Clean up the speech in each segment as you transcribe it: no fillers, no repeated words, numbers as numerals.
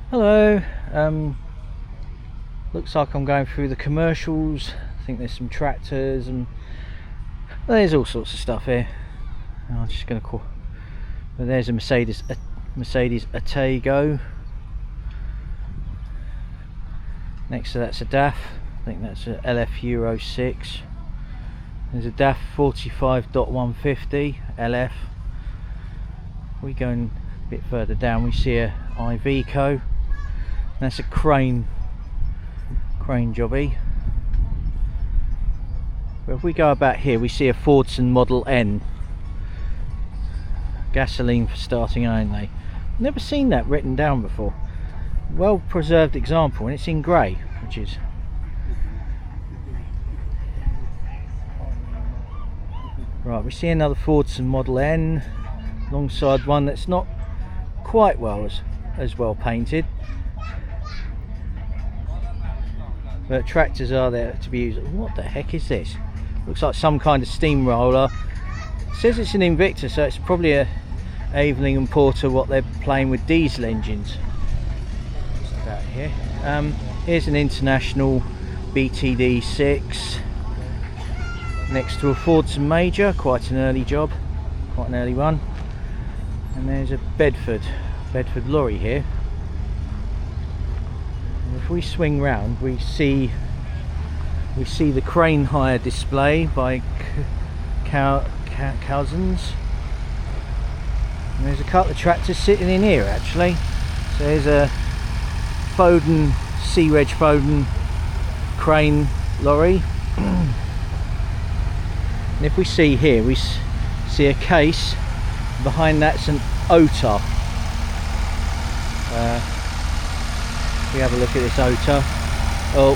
Hello. Looks like I'm going through the commercials. I think there's some tractors and there's all sorts of stuff here. I'm just going to call. But there's a Mercedes Atego. Next to that's a DAF. I think that's a LF Euro 6. There's a DAF 45.150 LF. We going a bit further down, we see a Iveco. That's a crane jobby. But if we go about here, we see a Fordson Model N. Gasoline for starting only. Never seen that written down before. Well preserved example, and it's in grey, which is right. We see another Fordson Model N alongside one that's not quite as well painted, but tractors are there to be used. What the heck is this? Looks like some kind of steamroller. It says it's an Invicta, so it's probably a Aveling and Porter, what they're playing with diesel engines. Just about here. Here's an International BTD 6 next to a Fordson Major, quite an early job, quite an early one. And there's a Bedford lorry here. And if we swing round, we see the crane hire display by Cousins. And there's a couple of tractors sitting in here actually. So there's a Foden, C-Reg Foden crane lorry. And if we see here, we see a case. Behind that's an OTA. We have a look at this OTA. Oh,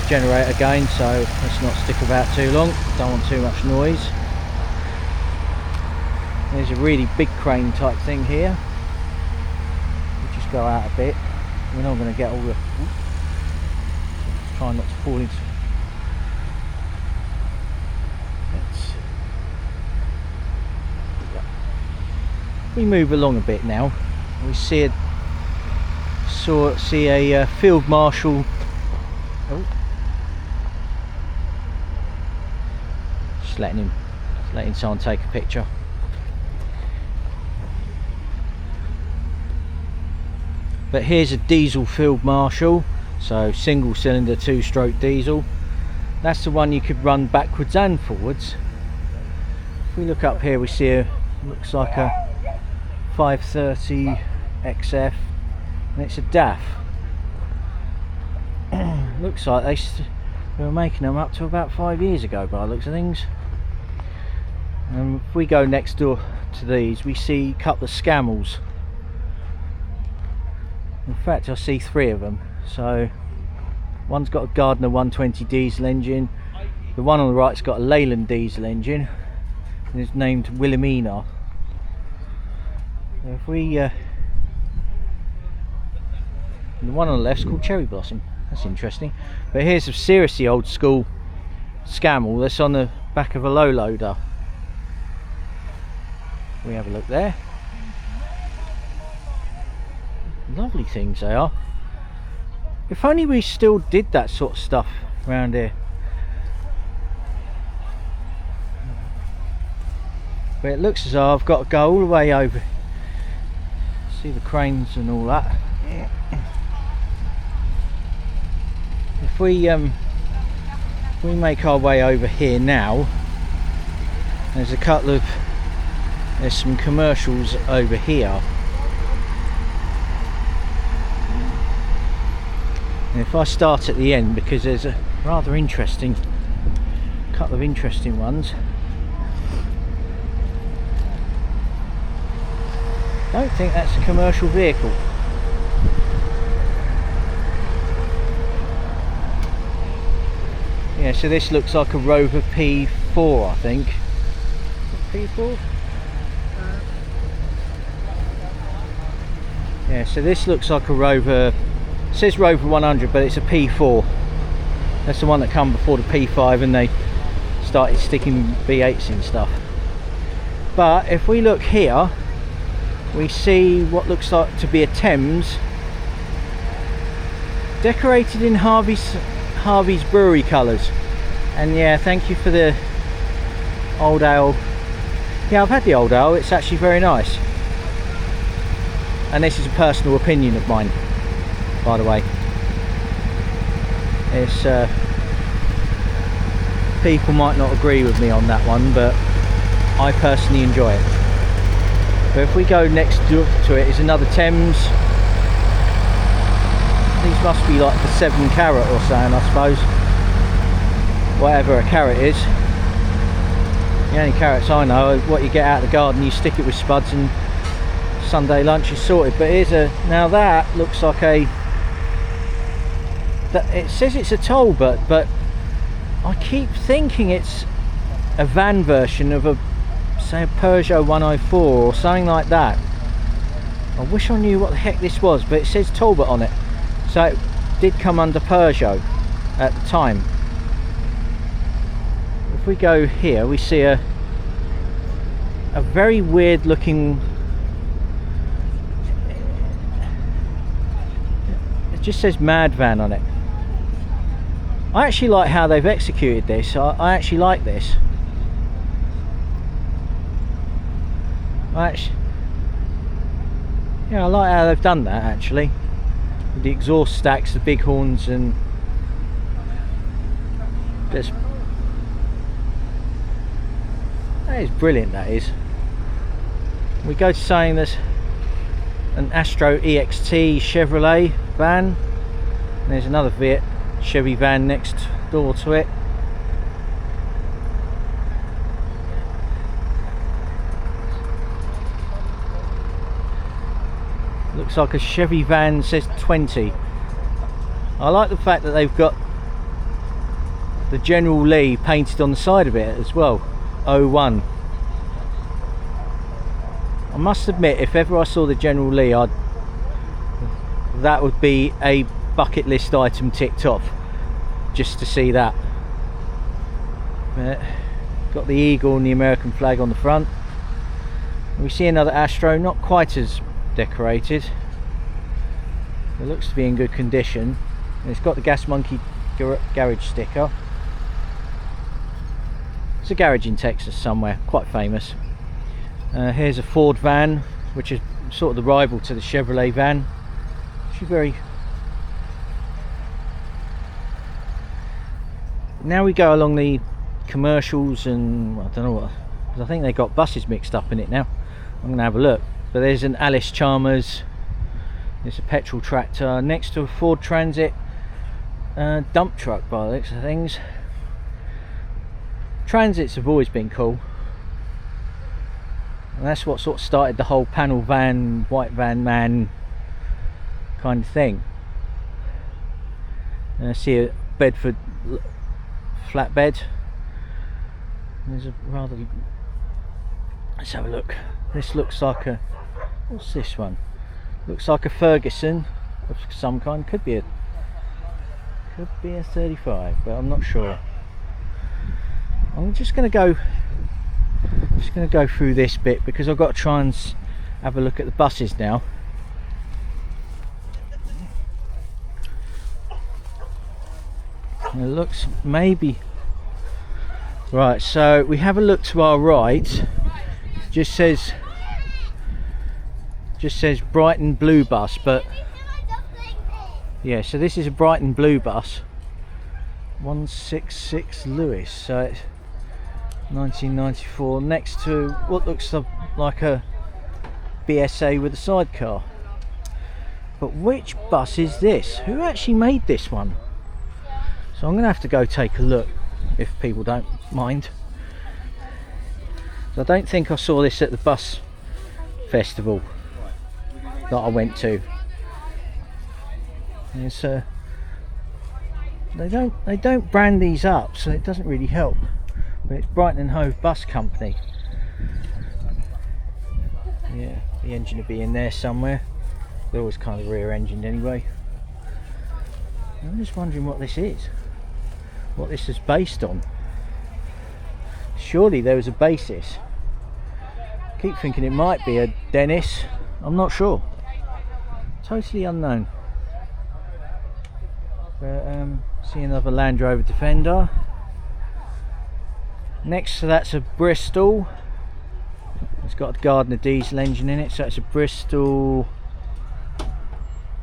generator again, so let's not stick about too long. Don't want too much noise. There's a really big crane type thing here. We'll just go out a bit. We're not going to get all the. Try not to fall into. We move along a bit now. We see a field marshal. Oh. Just letting someone take a picture. But here's a diesel field marshal, so single cylinder 2-stroke diesel. That's the one you could run backwards and forwards. If we look up here, we see looks like a 530 XF, and it's a DAF. Looks like they were making them up to about 5 years ago by the looks of things. And if we go next door to these, we see a couple of Scammels. In fact, I see 3 of them. So one's got a Gardner 120 diesel engine, the one on the right's got a Leyland diesel engine, and it's named Wilhelmina. If we the one on the left's called Cherry Blossom. That's interesting. But here's a seriously old school Scammel that's on the back of a low loader. We have a look there. Lovely things they are. If only we still did that sort of stuff around here. But it looks as though I've got to go all the way over. See the cranes and all that. If we make our way over here now, there's some commercials over here. And if I start at the end, because there's a rather interesting couple of interesting ones. Don't think that's a commercial vehicle. Yeah, so this looks like a Rover P4, I think. P4? Yeah, so this looks like a Rover. It says Rover 100, but it's a P4. That's the one that come before the P5, and they started sticking V8s in stuff. But if we look here, we see what looks like to be a Thames, decorated in Harvey's brewery colours. And yeah, thank you for the old ale. Yeah, I've had the old ale, it's actually very nice. And this is a personal opinion of mine, by the way. It's people might not agree with me on that one, but I personally enjoy it. But if we go next to it is another Thames. These must be like the 7 carat or something, I suppose. Whatever a carat is. The only carrots I know are what you get out of the garden, you stick it with spuds and Sunday lunch is sorted. But here's a, now that looks like a, it says it's a Talbot, but I keep thinking it's a van version of a, say, a Peugeot 104 or something like that. I wish I knew what the heck this was, but it says Talbot on it, so it did come under Peugeot at the time. If we go here, we see a very weird looking, it just says Mad Van on it. I actually like how they've executed this. I actually like this. Yeah, I like how they've done that actually. With the exhaust stacks, the big horns, and just, that is brilliant, that is. We go to saying there's an Astro EXT Chevrolet van, and there's another Viet Chevy van next door to it. Looks like a Chevy van, says 20. I like the fact that they've got the General Lee painted on the side of it as well, 01. I must admit, if ever I saw the General Lee, that would be a bucket list item ticked off, just to see that. Got the eagle and the American flag on the front. We see another Astro, not quite as decorated. It looks to be in good condition. And it's got the Gas Monkey garage sticker. It's a garage in Texas somewhere, quite famous. Here's a Ford van, which is sort of the rival to the Chevrolet van. Actually very. Now we go along the commercials, and well, I don't know what, because I think they got buses mixed up in it now. I'm gonna have a look. But there's an Alice Chalmers, there's a petrol tractor next to a Ford Transit dump truck by the looks of things. Transits have always been cool, and that's what sort of started the whole panel van, white van man kind of thing. And I see a Bedford flatbed. There's a rather, let's have a look. This looks like a, what's this one? Looks like a Ferguson of some kind. Could be a 35, but I'm not sure. I'm just going to go through this bit because I've got to try and have a look at the buses now. And it looks maybe right. So we have a look to our right. Just says Brighton Blue bus, but yeah, so this is a Brighton Blue bus, 166 Lewis, so it's 1994, next to what looks like a BSA with a sidecar. But which bus is this? Who actually made this one? So I'm gonna have to go take a look, if people don't mind. So I don't think I saw this at the bus festival that I went to. It's, they don't brand these up, so it doesn't really help. But it's Brighton and Hove Bus Company. Yeah, the engine will be in there somewhere. They're always kind of rear-engined anyway. I'm just wondering what this is. What this is based on. Surely there was a basis. I keep thinking it might be a Dennis I'm not sure. Totally unknown. But see another Land Rover Defender. Next to that's a Bristol. It's got a Gardner diesel engine in it, so it's a Bristol.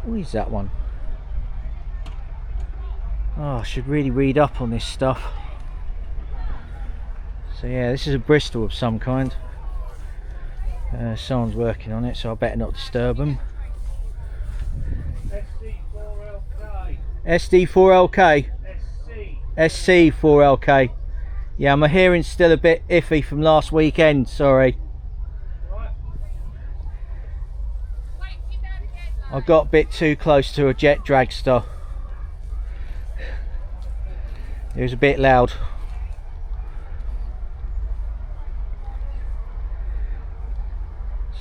What is that one? Oh, I should really read up on this stuff. So yeah, this is a Bristol of some kind. Someone's working on it, so I better not disturb them. SD4LK. SC4LK. Yeah, my hearing's still a bit iffy from last weekend, sorry. I got a bit too close to a jet dragster. It was a bit loud.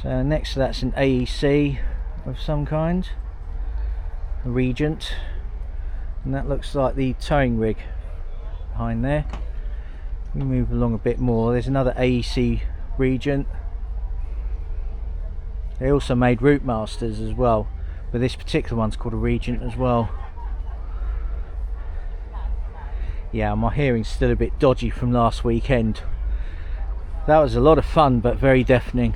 So next to that's an AEC of some kind, a Regent, and that looks like the towing rig behind there. We move along a bit more, there's another AEC Regent. They also made Route Masters as well, but this particular one's called a Regent as well. Yeah, my hearing's still a bit dodgy from last weekend. That was a lot of fun, but very deafening.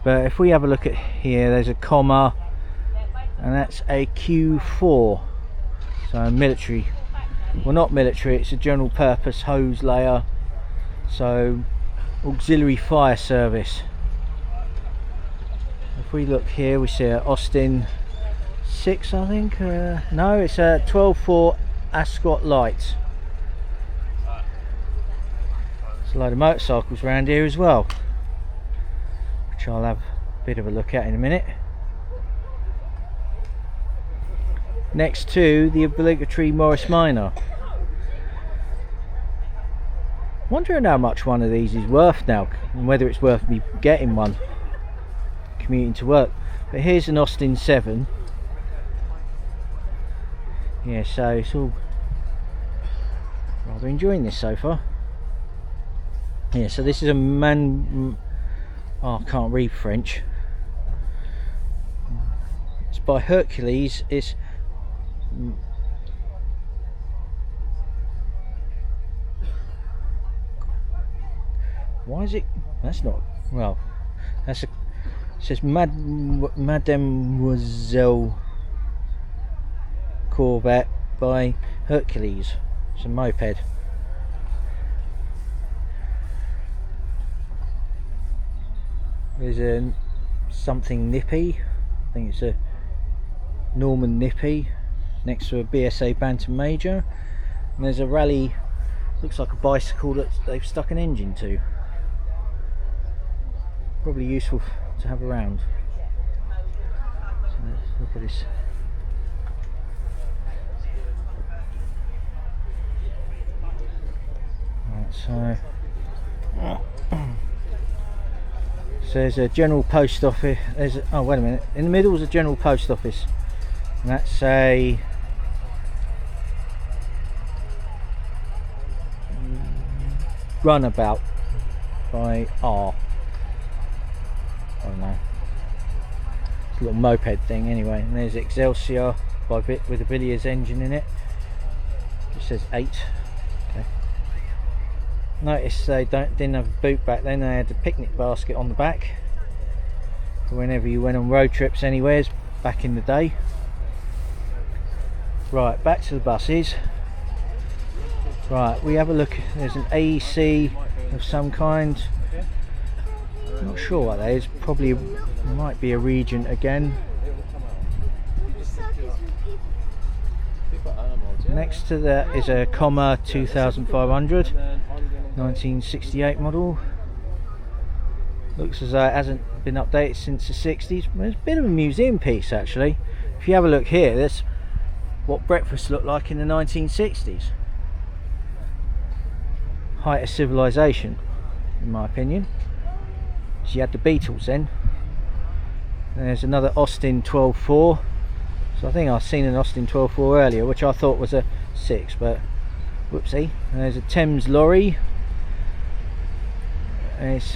But if we have a look at here, there's a comma, and that's a Q4. So a military, well not military, it's a general purpose hose layer. So auxiliary fire service. If we look here, we see a Austin 6, I think. No, it's a 12.4 Ascot light. There's a load of motorcycles around here as well, which I'll have a bit of a look at in a minute. Next to the obligatory Morris Minor. Wondering how much one of these is worth now, and whether it's worth me getting one commuting to work. But here's an Austin 7. Yeah, so it's all rather enjoying this so far. Yeah, so this is a oh, I can't read French. It's by Hercules. It's why is it? That's not, well, that's a, it says Mademoiselle Corvette by Hercules. It's a moped. There's a something nippy, I think it's a Norman nippy, next to a BSA Bantam Major, and there's a Rally, looks like a bicycle that they've stuck an engine to. Probably useful to have around. So let's look at this. Right, so there's a general post office. There's a, oh wait a minute, in the middle is a general post office, and that's a Runabout by R. I don't know, it's a little moped thing anyway. And there's Excelsior by with a Villiers engine in it. It says 8. Okay. Notice they didn't have a boot back then. They had a picnic basket on the back for whenever you went on road trips anywheres back in the day. Right, back to the buses. Right, we have a look. There's an AEC of some kind. I'm not sure what that is. Probably might be a Regent again. Next to that is a Comma 2500, 1968 model. Looks as though it hasn't been updated since the 60s. It's a bit of a museum piece actually. If you have a look here, that's what breakfast looked like in the 1960s. Height of civilization, in my opinion. So you had the Beatles then. There's another Austin 12.4. So I think I've seen an Austin 12.4 earlier, which I thought was a 6, but whoopsie. And there's a Thames lorry. And it's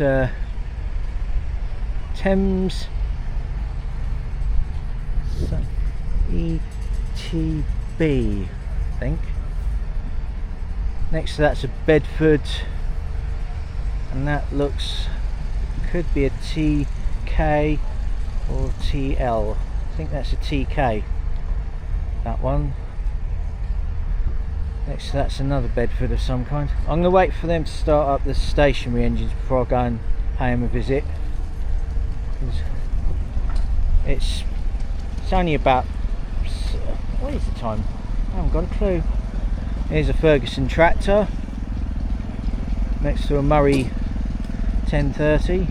Thames ETB, I think. Next to that's a Bedford, and that looks, could be a TK or TL. I think that's a TK, that one. Next to that's another Bedford of some kind. I'm going to wait for them to start up the stationary engines before I go and pay them a visit. It's only about, what is the time? I haven't got a clue. Here's a Ferguson tractor next to a Murray 1030.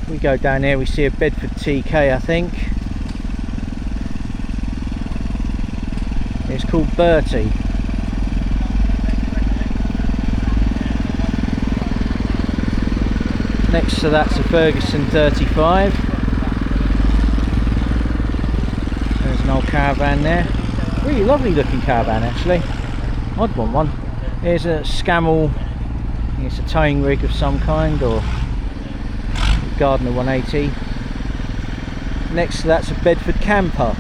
We go down here, we see a Bedford TK, I think. It's called Bertie. Next to that's a Ferguson 35. There's an old caravan there. Really lovely looking caravan actually. I'd want one. Here's a Scammell. I think it's a towing rig of some kind, or Gardner 180. Next to that's a Bedford camper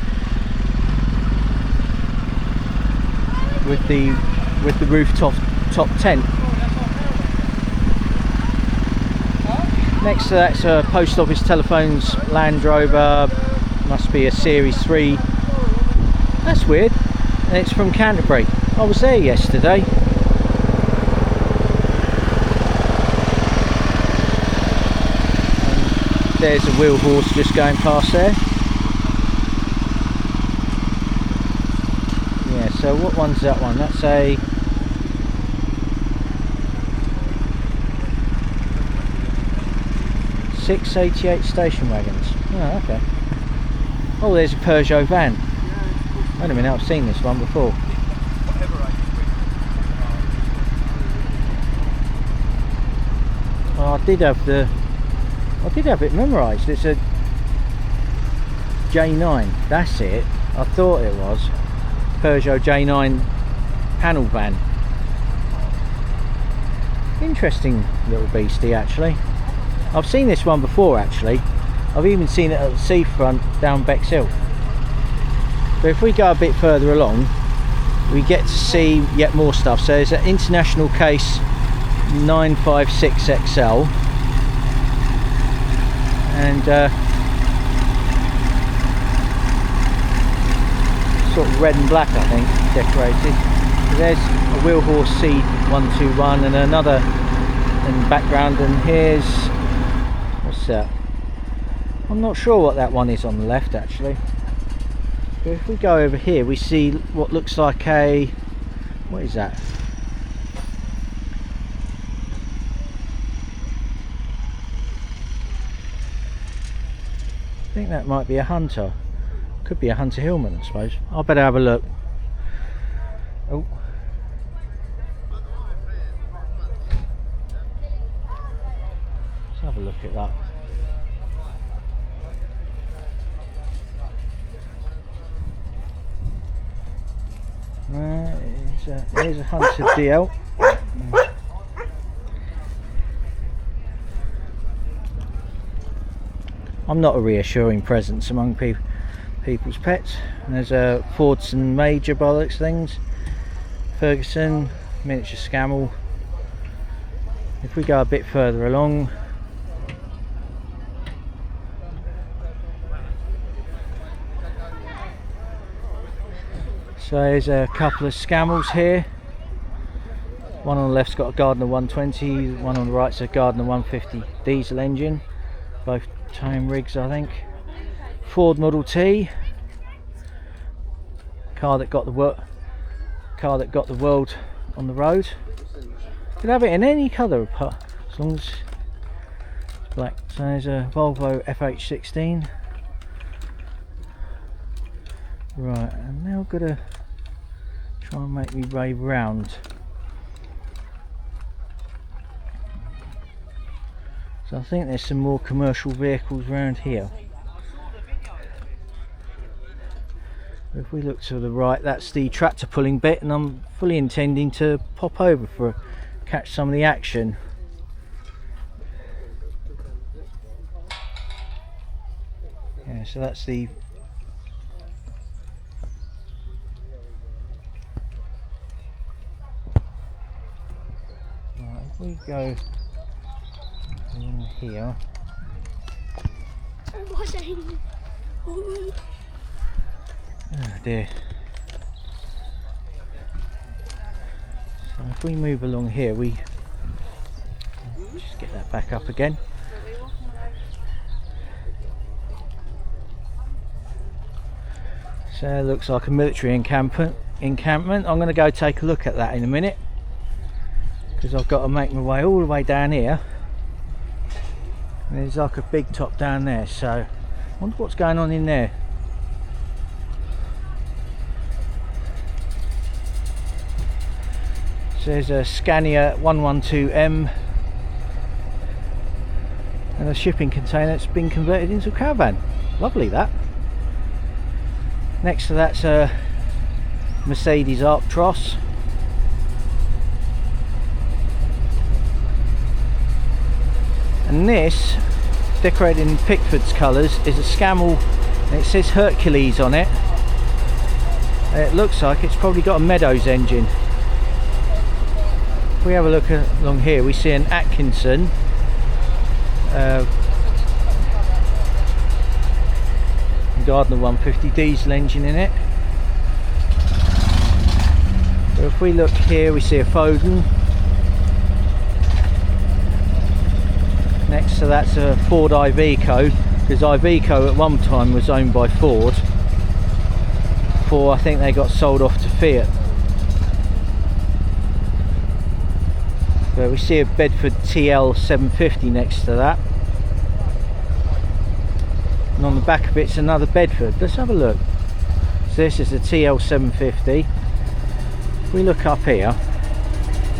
with the rooftop tent. Next to that's a Post Office Telephones Land Rover, must be a Series 3. That's weird. And it's from Canterbury. I was there yesterday. And there's a wheel horse just going past there. Yeah, so what one's that one? That's a '88 station wagons. Oh, okay. Oh, there's a Peugeot van. Wait a minute, I've seen this one before. Well, I did have it memorised. It's a J9. That's it. I thought it was Peugeot J9 panel van. Interesting little beastie actually. I've seen this one before actually. I've even seen it at the seafront down Bexhill. But if we go a bit further along, we get to see yet more stuff. So there's an International Case 956XL, and sort of red and black I think, decorated. There's a Wheelhorse C121 and another in the background, and here's, what's that? I'm not sure what that one is on the left actually. But if we go over here, we see what looks like a, what is that? I think that might be a Hunter. Could be a Hunter Hillman, I suppose. I better have a look. Oh. Let's have a look at that. Here's a Hunter DL. I'm not a reassuring presence among people's pets. And there's a Fordson Major bollocks things. Ferguson, miniature Scammell. If we go a bit further along, so there's a couple of Scammells here. One on the left's got a Gardner 120, one on the right's a Gardner 150 diesel engine. Both towing rigs, I think. Ford Model T, car that got the world on the road. Could have it in any colour as long as it's black. So there's a Volvo FH16. Right, and now I've got to try and make me rave round. So I think there's some more commercial vehicles around here. If we look to the right, that's the tractor pulling bit, and I'm fully intending to pop over for catch some of the action. Yeah, So that's the right, if we go in here. Oh dear. So if we move along here, we just get that back up again. So it looks like a military encampment. I'm going to go take a look at that in a minute, because I've got to make my way all the way down here. And there's like a big top down there, so I wonder what's going on in there. So there's a Scania 112M and a shipping container that's been converted into a caravan. Lovely that. Next to that's a Mercedes Arctros. And this, decorated in Pickford's colours, is a Scamel, and it says Hercules on it. And it looks like it's probably got a Meadows engine. If we have a look along here, we see an Atkinson. Gardner 150 diesel engine in it. So if we look here, we see a Foden. Next to that's a Ford Iveco, because Iveco at one time was owned by Ford. Before I think they got sold off to Fiat. So we see a Bedford TL 750 next to that. And on the back of it's another Bedford. Let's have a look. So this is the TL 750. If we look up here,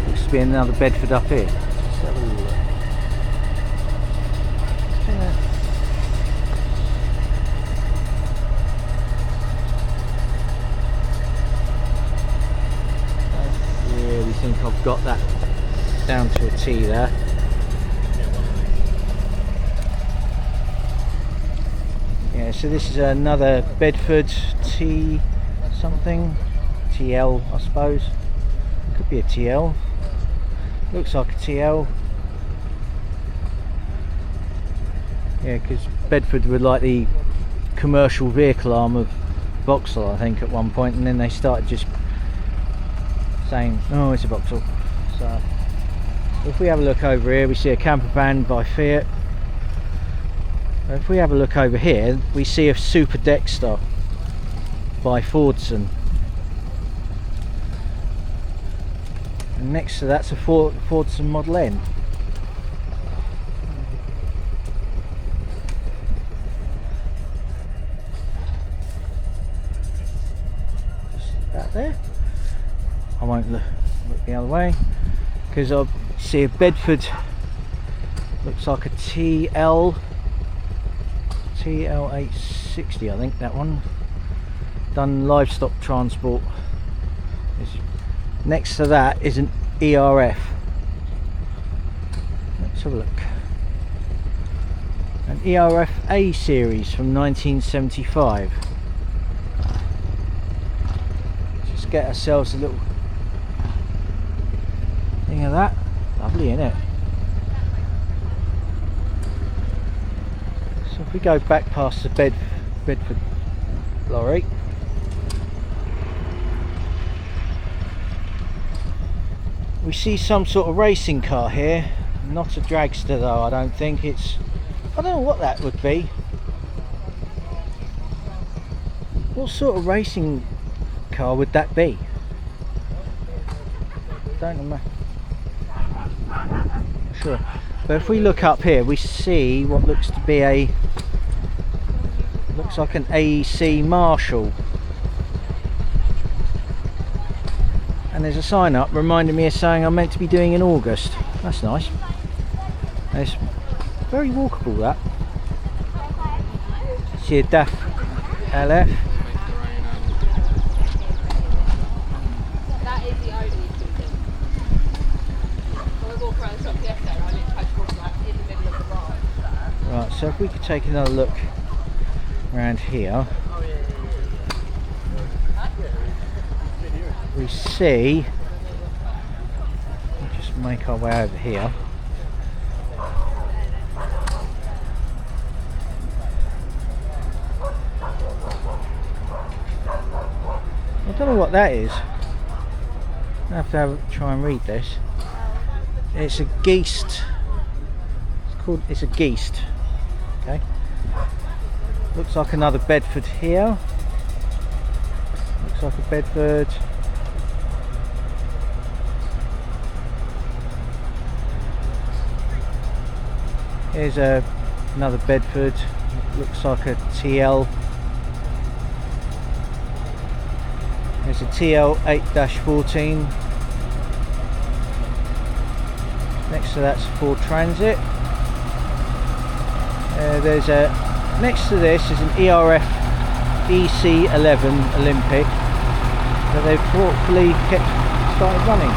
looks to be another Bedford up here. Let's have a look. I really think I've got that down to a T there. Yeah, so this is another Bedford T something, TL I suppose, could be a TL, looks like a TL. Yeah, because Bedford were like the commercial vehicle arm of Vauxhall I think at one point, and then they started just saying, oh, it's a Vauxhall. So if we have a look over here, we see a camper van by Fiat. If we have a look over here, we see a Super Dexter by Fordson. And next to that's a Fordson Model N. Just about there. I won't look the other way, because I see a Bedford, looks like a TL 860, I think that one, done livestock transport. Next to that is an ERF. Let's have a look. An ERF A series from 1975. Just get ourselves a little thing of that. Lovely, isn't it? So if we go back past the Bedford lorry, we see some sort of racing car here. Not a dragster though, I don't think. It's, I don't know what that would be. What sort of racing car would that be? Don't know. Sure. But if we look up here, we see what looks to be a, looks like an AEC Marshall. And there's a sign up reminding me of saying I'm meant to be doing in August. That's nice. And it's very walkable, that. See a DAF LF. That is the only thing. When we walk around the shop yesterday, I literally walked like in the middle of the road. Right, so if we could take another look around here, we see, we'll just make our way over here. I don't know what that is. I have to try and read this. It's a geest. It's a geest. Okay. Looks like another Bedford here. Looks like a Bedford. Here's another Bedford. Looks like a TL. There's a TL 8-14. Next to that's Ford Transit. There's a next to this is an ERF EC11 Olympic that they've thoughtfully started running.